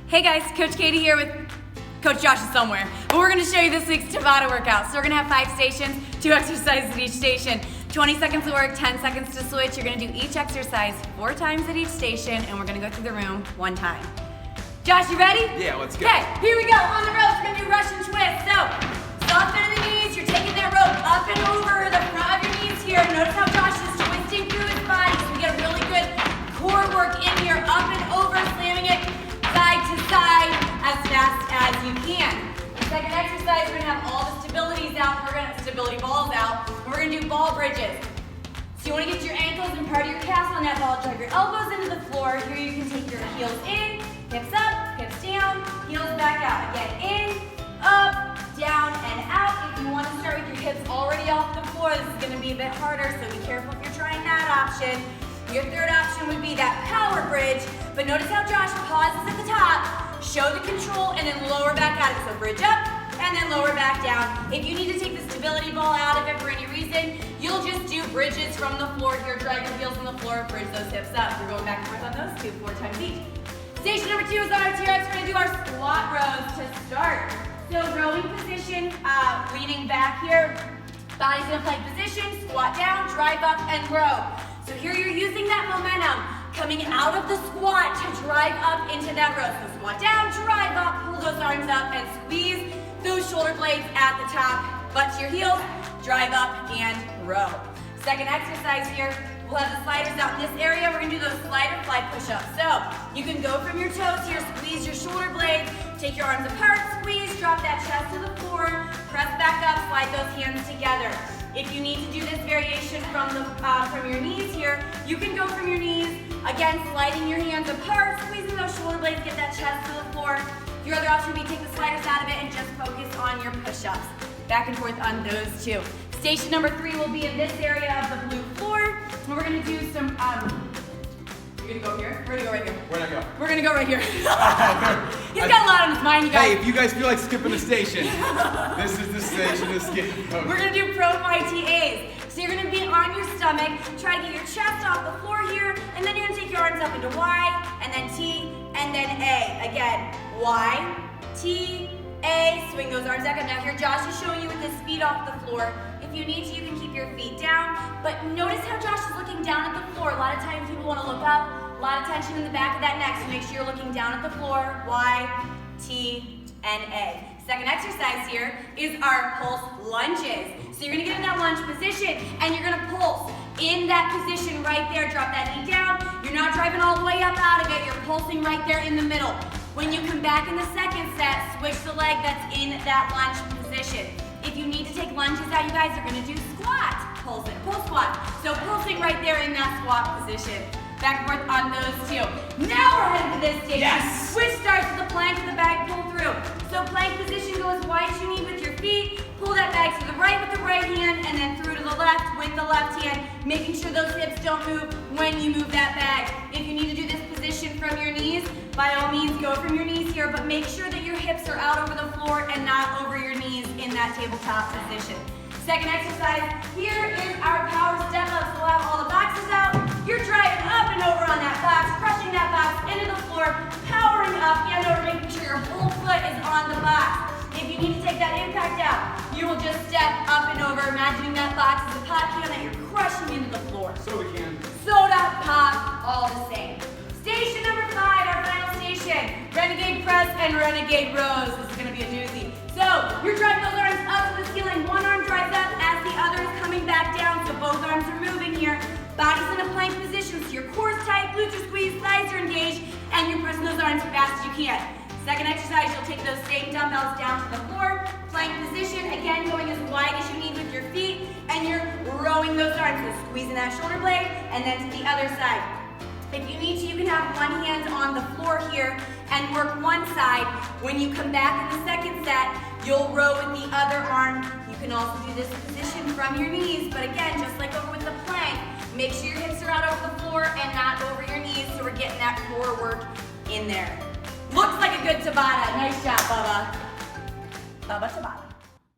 Hey guys, Coach Katie here with Coach Josh is somewhere. But we're gonna show you this week's Tabata workout. So we're gonna have 5 stations, 2 exercises at each station. 20 seconds to work, 10 seconds to switch. You're gonna do each exercise 4 times at each station, and we're gonna go through the room 1 time. Josh, you ready? Yeah, let's go. Okay, here we go. On the ropes, we're gonna do Russian twist. So, soft bend in the knees, you're taking that rope up and over the front of your knees here. Notice how Josh is twisting through his body, so we get a really good core work in here, up and over, slamming it side to side as fast as you can. The second exercise, we're gonna have all the stability balls out, and we're gonna do ball bridges. So you wanna get your ankles and part of your calves on that ball, drive your elbows into the floor. Here you can take your heels in, hips up, hips down, heels back out. Again, in, up, down, and out. If you wanna start with your hips already off the floor, this is gonna be a bit harder, so be careful if you're trying that option. Your third option would be that power bridge, but notice how Josh pauses at the top, show the control, and then lower back at it. So bridge up, and then lower back down. If you need to take the stability ball out of it for any reason, you'll just do bridges from the floor here, drag your heels on the floor, bridge those hips up. We're going back and forth on those 2, 4 times each. Station number 2 is on our TRX. We're gonna do our squat rows to start. So rowing position, leaning back here, body's in a plank position, squat down, drive up, and row. So here you're using that momentum coming out of the squat to drive up into that row. So squat down, drive up, pull those arms up, and squeeze those shoulder blades at the top. Butt to your heels, drive up, and row. Second exercise here, we'll have the sliders out in this area. We're gonna do those slider fly push-ups. So you can go from your toes here, squeeze your shoulder blades, take your arms apart, squeeze, drop that chest to the floor, press back up, slide those hands together. If you need to do this variation from your knees here, you can go from your knees, again, sliding your hands apart, squeezing those shoulder blades, get that chest to the floor. Your other option would be take the sliders out of it and just focus on your push-ups. Back and forth on those 2. Station number 3 will be in this area of the blue floor. And we're gonna do some, you're gonna go here? We're gonna go right here. Where'd I go? We're gonna go right here. He's got a lot on his mind, you guys. Hey, if you guys feel like skipping a station, this is the station to skip. Okay. We're gonna do prone YTAs. So you're gonna be on your stomach, try to get your chest off the floor here, and then you're gonna take your arms up into Y, and then T, and then A. Again, Y, T, A, swing those arms back up. Now here Josh is showing you with his feet off the floor. If you need to, you can keep your feet down, but notice how Josh is looking down at the floor. A lot of times people wanna look up, a lot of tension in the back of that neck, so make sure you're looking down at the floor, Y, T, and A. Second exercise here is our pulse lunges. So you're gonna get in that lunge position, and you're gonna pulse in that position right there. Drop that knee down. You're not driving all the way up out of it, you're pulsing right there in the middle. When you come back in the second set, switch the leg that's in that lunge position. If you need to take lunges out, you guys are gonna do squats. Pulse it, pull squat. So pulsing right there in that squat position. Back and forth on those 2. Now we're headed to this station. Yes! Which starts with the plank with the bag pull through. So plank position, go as wide as you need with your feet. Pull that bag to the right with the right hand, and then through to the left with the left hand, making sure those hips don't move when you move that bag. If you need to do this position from your knees, by all means go from your knees here, but make sure that your hips are out over the floor and not over your knees in that tabletop position. Second exercise, here is our power step up. So we'll have all the boxes out. You're driving up and over on that box, crushing that box into the floor, powering up and over, making sure your whole foot is on the box. If you need to take that impact out, you will just step up and over, imagining that box is a pop can that you're crushing into the floor. Soda can. Soda, pop, all the same. Station number 5, our final station. Renegade press and renegade rows. This is gonna be a doozy. So, you're driving those arms up to the ceiling. One arm drives up as the other is coming back down, so both arms are moving here. Body's in a plank position, so your core is tight, glutes are squeezed, thighs are engaged, and you're pressing those arms as fast as you can. Second exercise, you'll take those same dumbbells down to the floor, plank position, again going as wide as you need with your feet, and you're rowing those arms, so squeezing that shoulder blade, and then to the other side. If you need to, you can have one hand on the floor here and work one side. When you come back in the second set, you'll row with the other arm. You can also do this position from your knees, but again, just like over with the plank, make sure your hips are out over the floor and not over your knees, so we're getting that core work in there. Looks like a good Tabata. Nice job, Bubba. Bubba Tabata.